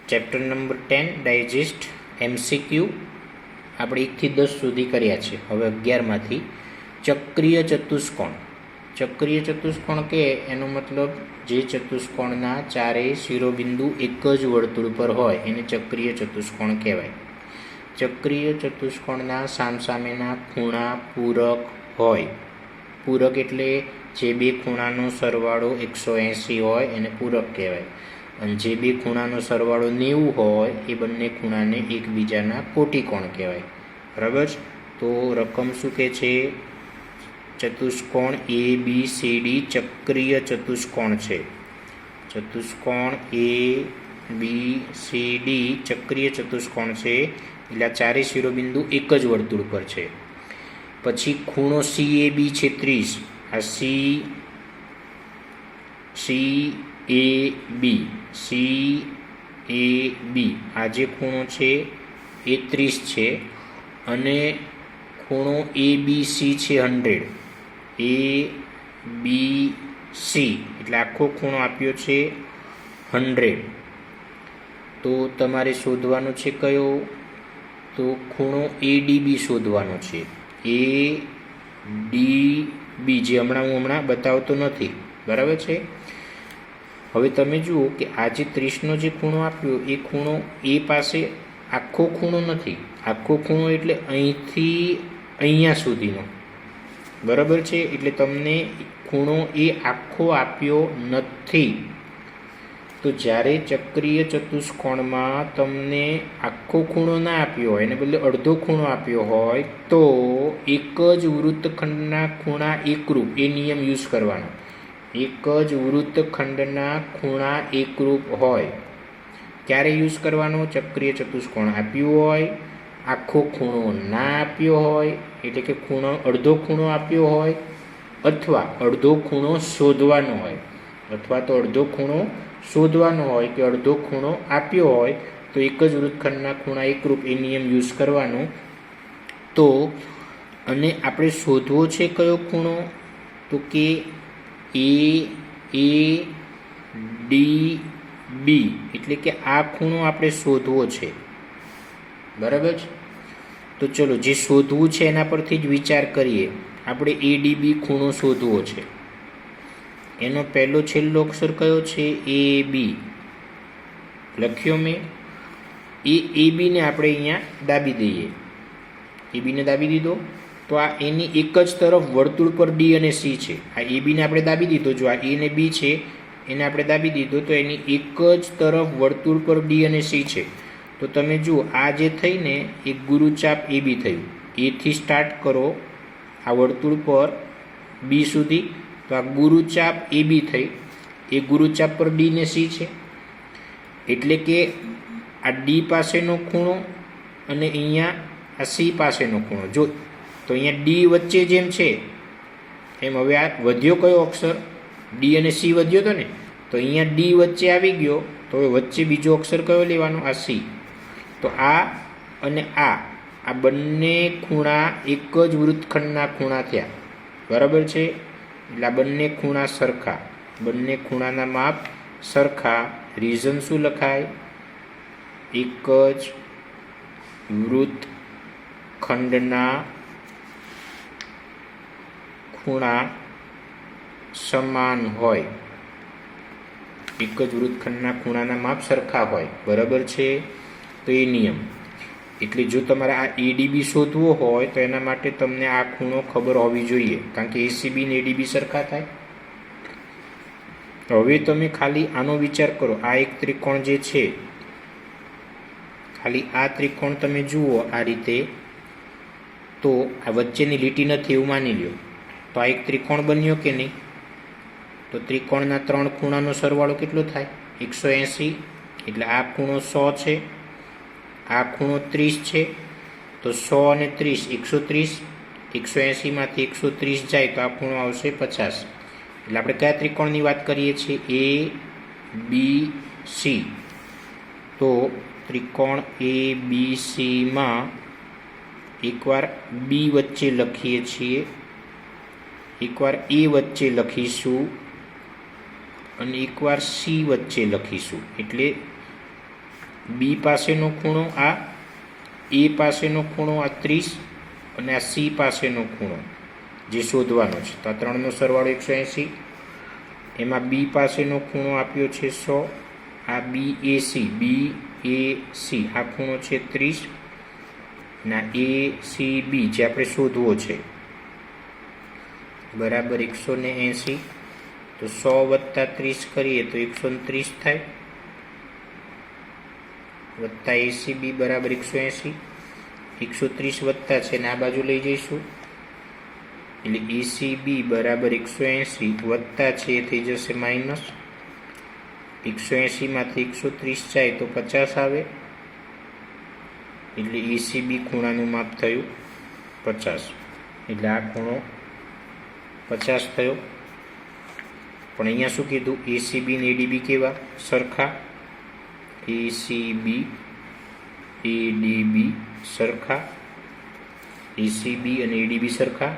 Chapter number 10 digest MCQ આપણે 1 થી 10 સુધી કર્યા છે. હવે 11માંથી ચક્રીય ચતુષ્કોણ. ચક્રીય ચતુષ્કોણ કે એનો મતલબ જે ચતુષ્કોણના ચારેય શિરોબિંદુ એક જ વર્તુળ પર હોય એને ચક્રીય ચતુષ્કોણ કહેવાય. ચક્રીય ચતુષ્કોણના સામસામેના ખૂણા પૂરક હોય. પૂરક એટલે જે બે ખૂણાનો સરવાળો 180 હોય એને પૂરક કહેવાય, અને જે બે ખૂણાનો સરવાળો 90 હોય એ બંને ખૂણાને એકબીજાના કોટિકોણ કહેવાય. બરાબર. તો રકમ શું કહે છે? ચતુષ્કોણ ABCD ચક્રીય ચતુષ્કોણ છે. ચતુષ્કોણ ABCD ચક્રીય ચતુષ્કોણ છે, એટલે ચારે શિરોબિંદુ એક જ વર્તુળ પર છે. પછી ખૂણો CAB છે 30. આ CAB આ જે ખૂણો છે એ 30 છે, અને ખૂણો ABC છે 100. ABC એટલે આખો ખૂણો આપ્યો છે 100. તો તમારે શોધવાનો છે કયો? તો ખૂણો ADB શોધવાનો છે. ADB જે હમણાં બતાવતો નથી. બરાબર છે. હવે તમે જુઓ કે આ જે 30નો જે ખૂણો આપ્યો એ ખૂણો એ પાસે આખો ખૂણો નથી. આખો ખૂણો એટલે અહીંથી અહીંયા સુધીનો. બરાબર છે. એટલે તમને ખૂણો એ આખો આપ્યો નથી. તો જ્યારે ચક્રીય ચતુષ્કોણમાં તમને આખો ખૂણો ના આપ્યો હોય, એને બદલે અડધો ખૂણો આપ્યો હોય, તો એક જ વૃત્તખંડના ખૂણા એકરૂપ એ નિયમ યુઝ કરવાનો. એક જ વૃત્તખંડના ખૂણા એકરૂપ હોય ક્યારે યુઝ કરવાનો? ચક્રીય ચતુષ્કોણ આપ્યું હોય, આખો ખૂણો ના આપ્યો હોય, એટલે કે અડધો ખૂણો આપ્યો હોય, અથવા અડધો ખૂણો શોધવાનો હોય, અથવા તો અડધો ખૂણો શોધવાનો હોય કે અડધો ખૂણો આપ્યો હોય, તો એક જ વૃત્તખંડના ખૂણા એકરૂપ એ નિયમ યુઝ કરવાનો. તો અને આપણે શોધવો છે કયો ખૂણો? તો કે AADB એટલે કે આ ખૂણો આપણે શોધવો છે. બરાબર છે. તો ચલો જે શોધવું છે એના પરથી જ વિચાર કરીએ. આપણે ADB ખૂણો શોધવો છે. એનો પહેલો છેલ્લો અક્ષર કયો છે? AB લખ્યો મેં. AB ને આપણે અહીંયા દાબી દઈએ. AB ને દાબી દીધો તો આ એની એક જ તરફ વર્તુળ પર D અને C છે. આ AB ને આપણે દાબી દીધો. જો આ A ને B છે એને આપણે દાબી દીધો તો એની એક જ તરફ વર્તુળ પર D અને C છે. તો તમે જુઓ આ જે થઈને એક ગુરુચાપ AB થયું. A થી સ્ટાર્ટ કરો આ વર્તુળ પર B સુધી, તો આ ગુરુચાપ AB થઈ. એ ગુરુચાપ પર D ને C છે, એટલે કે આ D પાસેનો ખૂણો અને અહીંયા આ C પાસેનો ખૂણો. જો તો અહીંયા D વચ્ચે જેમ છે એમ હવે આ વધ્યો કયો અક્ષર? D અને C વધ્યો હતો ને, તો અહીંયા D વચ્ચે આવી ગયો, તો હવે વચ્ચે બીજો અક્ષર કયો લેવાનો? આ C. તો આ અને આ બંને ખૂણા એક જ વૃત્તખંડના ખૂણા થયા. બરાબર છે. એટલે આ બંને ખૂણા સરખા, બંને ખૂણાના માપ સરખા. રીઝન શું લખાય? એક જ વૃત્તખંડના ખૂણા સમાન હોય. એક જ વૃત્તખંડના ખૂણાના માપ સરખા હોય. બરાબર છે. તો એ નિયમ. એટલે જો તમારે આ ADB શોધવો હોય તો એના માટે તમને આ ખૂણો ખબર હોવી જોઈએ, કારણ કે ACB ને ADB સરખા થાય. હવે તમે ખાલી આનો વિચાર કરો. આ એક ત્રિકોણ જે છે, ખાલી આ ત્રિકોણ તમે જુઓ આ રીતે, તો આ વચ્ચેની લીટી નથી એવું માની લ્યો, તો આ એક ત્રિકોણ બન્યો કે નહીં? તો ત્રિકોણના 3 ખૂણાનો સરવાળો કેટલો થાય? 180. એટલે આ ખૂણો 100 છે, આ ખૂણો 30 છે, તો 100 અને 30 130. 180 માંથી 130 જાય તો આ ખૂણો આવશે 50. એટલે આપણે કયા ત્રિકોણની વાત કરીએ છીએ? ABC. તો ત્રિકોણ ABCમાં એકવાર B વચ્ચે લખીએ છીએ, એકવાર A વચ્ચે લખીશું, અને એકવાર C વચ્ચે લખીશું. એટલે બી પાસેનો ખૂણો આ, એ પાસેનો ખૂણો આ 30 અને આ સી પાસેનો ખૂણો જે શોધવાનો છે. તો આ ત્રણનો સરવાળો 180. એમાં બી પાસેનો ખૂણો આપ્યો છે 100. આ બી એ સી આ ખૂણો છે 30 અને એ સી બી જે આપણે શોધવો છે બરાબર 180. તો 100 + 30 કરીએ તો 130 થાય, વત્તા એસીબી બરાબર 180. 130 વત્તા છે ને આ બાજુ લઈ જઈશું એટલે એસીબી બરાબર 180 વત્તા છે એ થઈ જશે માઇનસ. 180 માંથી 130 જાય તો 50 આવે એટલે એસીબી ખૂણાનું માપ થયું 50. એટલે આ ખૂણો 50 થયો. પણ અહીંયા શું કીધું? એસીબી ને એડીબી કેવા? સરખા. એસીબી એડીબી સરખા. એસીબી અને એડીબી સરખા,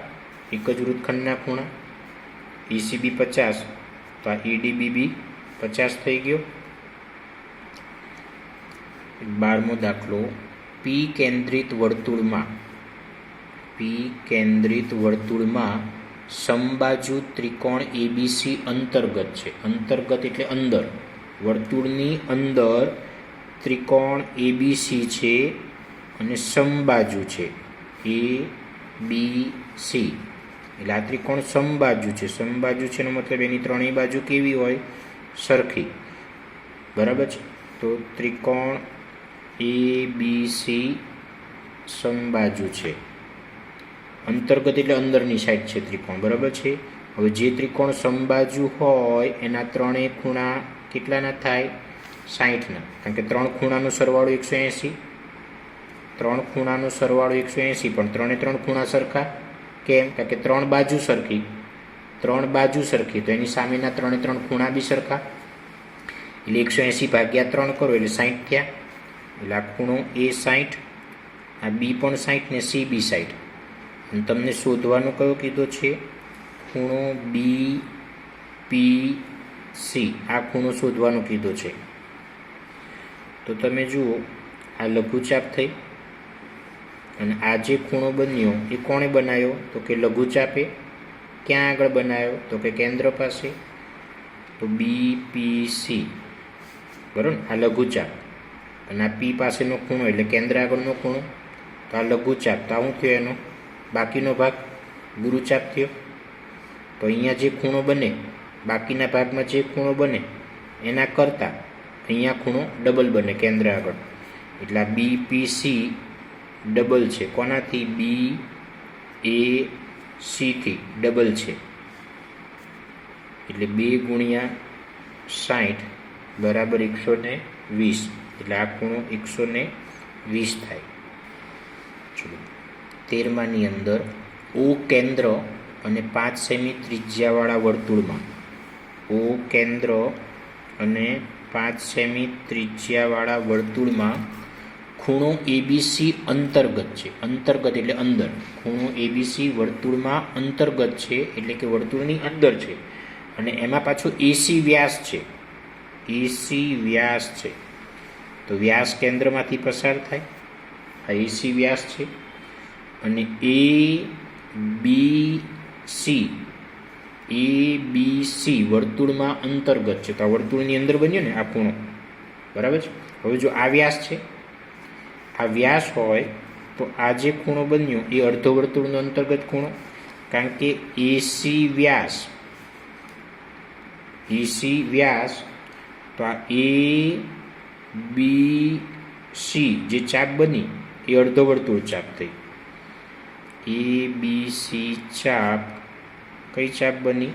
એક જ વૃત્તખંડના ખૂણા. એસીબી 50 તો આ એડીબી બી 50 થઈ ગયો. 12મો દાખલો. પી કેન્દ્રિત વર્તુળમાં સમબાજુ ત્રિકોણ એબીસી અંતર્ગત છે. અંતર્ગત એટલે અંદર. વર્તુળની અંદર ત્રિકોણ એબીસી છે અને સમબાજુ છે એ બી સી. એટલે આ ત્રિકોણ સમબાજુ છે. સમબાજુ છે એનો મતલબ એની ત્રણેય બાજુ કેવી હોય? સરખી. બરાબર છે. તો ત્રિકોણ એ બી સી સમબાજુ છે. અંતર્ગત એટલે અંદરની સાઈડ છે ત્રિકોણ. બરાબર છે. હવે જે ત્રિકોણ સમબાજુ હોય એના ત્રણેય ખૂણા કેટલાના થાય? 60ના. કારણ કે ત્રણ ખૂણાનો સરવાળો 180. ત્રણ ખૂણાનો સરવાળો 180 પણ ત્રણે ત્રણ ખૂણા સરખા. કેમ? કારણ કે ત્રણ બાજુ સરખી તો એની સામેના ત્રણે ત્રણ ખૂણા બી સરખા. એટલે 180 ભાગ્યા 3 કરો એટલે 60 થયા. એટલે આ ખૂણો એ 60, આ બી પણ 60 ને સી બી 60. અને તમને શોધવાનો કયો કીધો છે? ખૂણો બી પી સી. આ ખૂણો શોધવાનો કીધો છે. તો તમે જુઓ આ લઘુચાપ થઈ અને આ જે ખૂણો બન્યો એ કોણે બનાવ્યો? તો કે લઘુચાપે. ક્યાં આગળ બનાવ્યો? તો કે કેન્દ્ર પાસે. તો બી પી સી. બરાબર. આ લઘુચાપ અને આ પી પાસેનો ખૂણો એટલે કેન્દ્ર આગળનો ખૂણો. તો આ લઘુચાપ. તો આ શું થયો? એનો બાકીનો ભાગ ગુરુચાપ થયો. તો અહીંયા જે ખૂણો બને, બાકીના ભાગમાં જે ખૂણો બને એના કરતાં અહીંયા ખૂણો ડબલ બને કેન્દ્ર આગળ. એટલે આ બી પી સી ડબલ છે. કોનાથી? બી એ સીથી ડબલ છે. એટલે 2 × 60 બરાબર 120. એટલે આ ખૂણો 120 થાય. ચલો 13માની અંદર ઓ કેન્દ્ર અને 5 સેમી ત્રિજ્યાવાળા વર્તુળમાં કેન્દ્ર અને 5 સેમી ત્રિજ્યાવાળા વર્તુળમાં ખૂણો એબીસી અંતર્ગત છે. અંતર્ગત એટલે અંદર. ખૂણો એબીસી વર્તુળમાં અંતર્ગત છે એટલે કે વર્તુળની અંદર છે. અને એમાં પાછો એસી વ્યાસ છે. એસી વ્યાસ છે. તો વ્યાસ કેન્દ્રમાંથી પસાર થાય. આ એસી વ્યાસ છે. અને એ બી સી વર્તુળમાં અંતર્ગત છે. તો આ વર્તુળની અંદર બન્યો ને આ ખૂણો. બરાબર છે. હવે જો આ વ્યાસ છે, આ વ્યાસ હોય તો આ જે ખૂણો બન્યો એ અર્ધો વર્તુળનો અંતર્ગત ખૂણો. કારણ કે એસી વ્યાસ તો આ એ બી સી જે ચાપ બની એ અર્ધો વર્તુળ ચાપ થઈ. એ બી સી ચાપ કઈ ચાપ બની?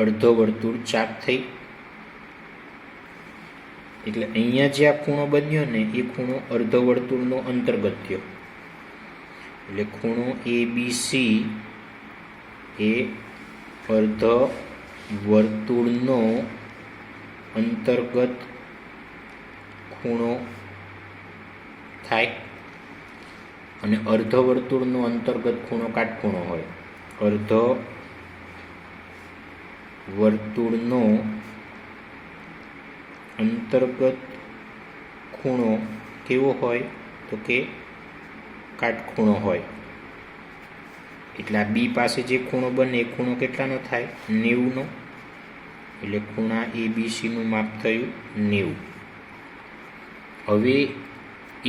અર્ધો વર્તુળ ચાપ થઈ. એટલે અહીંયા જે આ ખૂણો બન્યો ને એ ખૂણો અર્ધો વર્તુળનો અંતર્ગત થયો. એટલે ખૂણો એ બી સી એ અર્ધ વર્તુળનો અંતર્ગત ખૂણો થાય. અને અર્ધ વર્તુળનો અંતર્ગત ખૂણો કાટખૂણો હોય. અર્ધ વર્તુળનો અંતર્ગત ખૂણો કેવો હોય તો કે કાટખૂણો હોય. એટલે આ બી પાસે જે ખૂણો બને એ ખૂણો કેટલાનો થાય? 90નો. એટલે ખૂણા ABCનું માપ થયું 90. હવે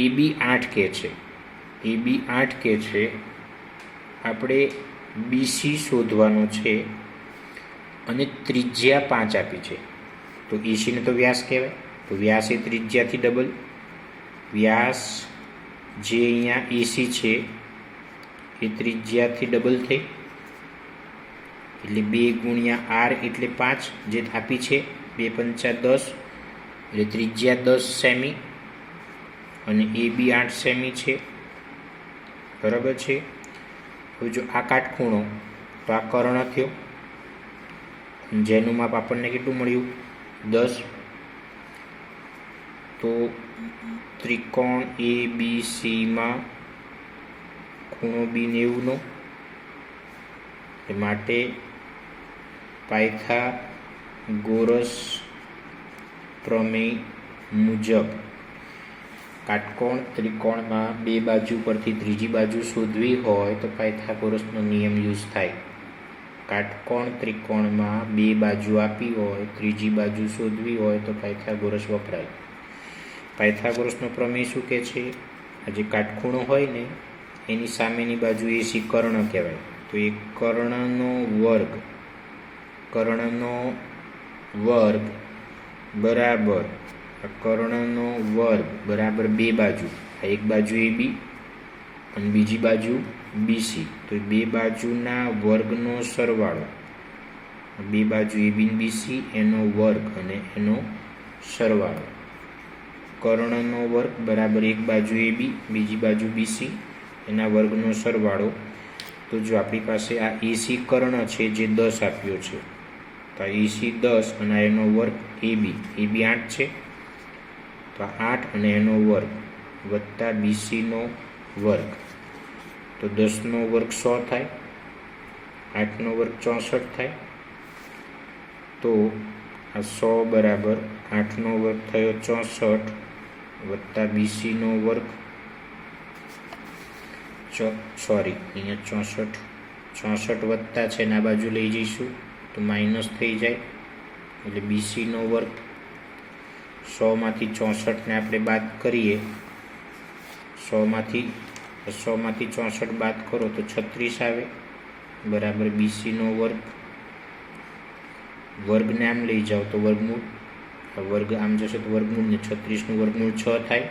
AB 8 કે છે. AB 8 કે છે. આપણે BC શોધવાનો છે અને ત્રિજ્યા 5 આપી છે. તો EC ને તો વ્યાસ કહેવાય. તો વ્યાસ એ ત્રિજ્યાથી ડબલ. વ્યાસ જે અહીંયા AC છે એ ત્રિજ્યાથી ડબલ થઈ. એટલે 2 ગુણ્યા R એટલે 5 જે આપી છે. 2 પંચા 10 એટલે ત્રિજ્યા 10 સેમી અને AB 8 સેમી છે. બરાબર છે. હવે જો આ કાટખૂણો તો આ કર્ણ થયો, જેનું માપ આપણને કેટલું મળ્યું? 10. તો ત્રિકોણ ABCમાં ખૂણો B 90નો. એ માટે પાયથાગોરસ પ્રમેય મુજબ કાટકોણ ત્રિકોણમાં બે બાજુ પરથી ત્રીજી બાજુ શોધવી હોય તો પાયથાગોરસનો નિયમ યુઝ થાય. કાટકોણ ત્રિકોણમાં બે બાજુ આપી હોય, ત્રીજી બાજુ શોધવી હોય તો પાયથાગોરસ વપરાય. પાયથાગોરસનો પ્રમેય શું કહે છે? આ જે કાટખૂણો હોય ને એની સામેની બાજુ AC કર્ણ કહેવાય. તો એ કર્ણનો વર્ગ બરાબર કર્ણનો વર્ગ બરાબર બે બાજુ. એક બાજુ AB અને બીજી બાજુ BC. તો બે બાજુના વર્ગનો સરવાળો, બે બાજુ AB અને BC એનો વર્ગ અને એનો સરવાળો. કર્ણનો વર્ગ બરાબર એક બાજુ AB બીજી બાજુ BC એના વર્ગનો સરવાળો. તો જો આપણી પાસે આ AC કર્ણ છે જે 10 આપ્યો છે, તો આ AC 10 અને એનો વર્ગ AB 8 છે. તો 8 અને એનો વર્ગ વત્તા BCનો વર્ગ. તો 10નો વર્ગ 100 થાય, 8નો વર્ગ 64 થાય. તો આ 100 બરાબર 8નો વર્ગ થયો 64 વત્તા BCનો વર્ગ, અહીંયા 64 વત્તા છે ને આ બાજુ લઈ જઈશું તો માઇનસ થઈ જાય. એટલે BCનો વર્ગ 100માંથી 64ને આપણે બાદ કરીએ, 100માંથી 64 બાદ કરો તો 36 આવે બરાબર BCનો વર્ગને આમ લઈ જાઓ તો વર્ગમૂળ, વર્ગ આમ જશે તો વર્ગમૂળ ને 36નું વર્ગમૂળ 6 થાય.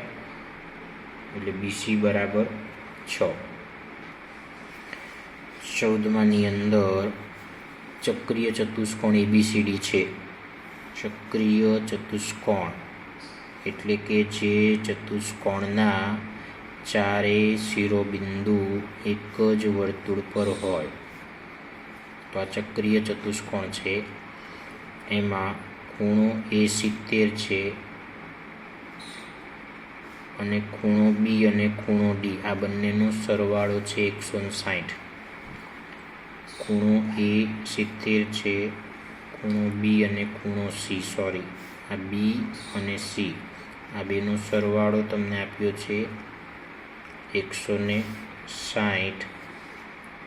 એટલે BC બરાબર 6. 14માની અંદર ચક્રીય ચતુષ્કોણ ABCD છે. ચક્રીય ચતુષ્કોણ એટલે કે જે ચતુષ્કોણના ચારે શિરોબિંદુ એક જ વર્તુળ પર હોય. તો આ ચક્રીય ચતુષ્કોણ છે. એમાં ખૂણો A 70 છે અને ખૂણો B અને ખૂણો D આ બંનેનો સરવાળો છે 160. ખૂણો A 70 છે, ખૂણો B અને ખૂણો C, આ B અને C આ બેનો સરવાળો તમને આપ્યો છે 160.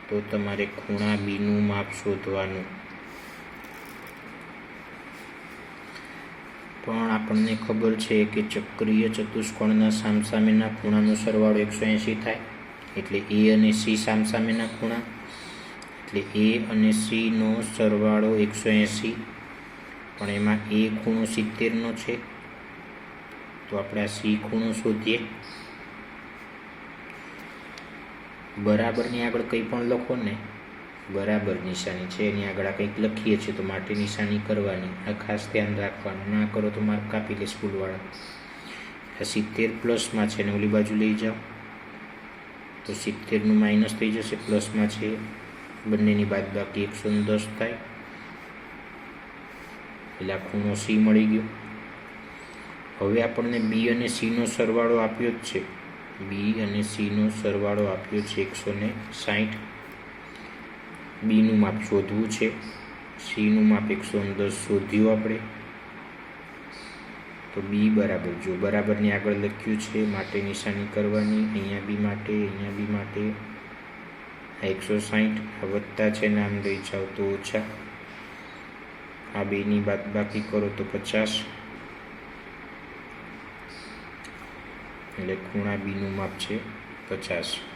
તો તમારે ખૂણા Bનું માપ શોધવાનું. પણ આપણને ખબર છે કે ચક્રીય ચતુષ્કોણના સામસામેના ખૂણાનો સરવાળો 180 થાય. એટલે A અને C સામસામેના ખૂણા, એટલે A અને Cનો સરવાળો 180. પણ એમાં A ખૂણો 70નો છે તો આપણે આ C ખૂણો શોધીએ. બરાબરની આગળ કંઈ પણ લખો ને, બરાબર નિશાની છે એની આગળ આ કંઈક લખીએ છીએ તો માટે નિશાની કરવાની. આ ખાસ ધ્યાન રાખવાનું, ના કરો તો માર્ક કાપી લે સ્કૂલવાળા. 70 પ્લસમાં છે ને ઓલી બાજુ લઈ જાઓ તો 70નું માઇનસ થઈ જશે, પ્લસમાં છે બંનેની બાદબાકી 110 થાય. એટલે આ ખૂણો C મળી ગયો. હવે આપણને B અને Cનો સરવાળો આપ્યો જ છે. B અને Cનો સરવાળો આપ્યો છે 160. Bનું માપ શોધવું છે. Cનું માપ 110 શોધ્યું આપણે. તો બી બરાબર, જો બરાબરની આગળ લખ્યું છે માટે નિશાની કરવાની, અહીંયા બી માટે, અહીંયા બી માટે. આ 160, આ વત્તા છે ને આમ લઈ જાઓ તો ઓછા, આ બેની બાદબાકી કરો તો 50, એટલે ખૂણા બીનું માપ છે 50.